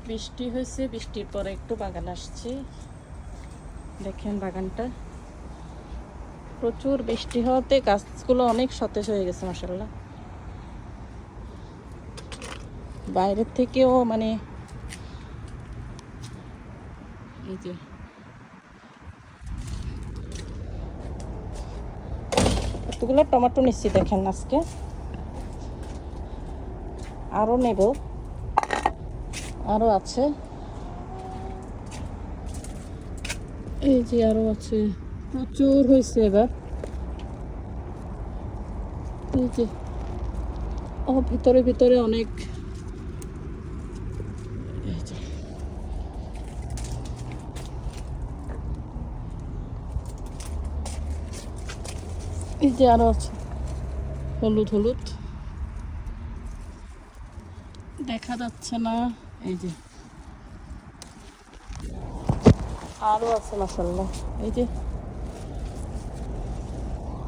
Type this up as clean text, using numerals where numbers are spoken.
বৃষ্টি হয়েছে, বৃষ্টির পরে একটু বাগান আসছি। দেখেন বাগানটা, প্রচুর বৃষ্টি হওয়াতে গাছগুলো অনেক সতেজ হয়ে গেছে মাশাআল্লাহ। বাইরের থেকেও মানে এই যে এতগুলো টমেটো নিচ্ছি দেখেন আজকে, আরও নেব, আরও আছে, এই যে আরও আছে, প্রচুর হয়েছে এবার। এই যে ভিতরে ভিতরে অনেক, এই যে এই যে আরও আছে, হলুদ হলুদ দেখা যাচ্ছে না, এই যে আরও আছে মাশাআল্লাহ। এই যে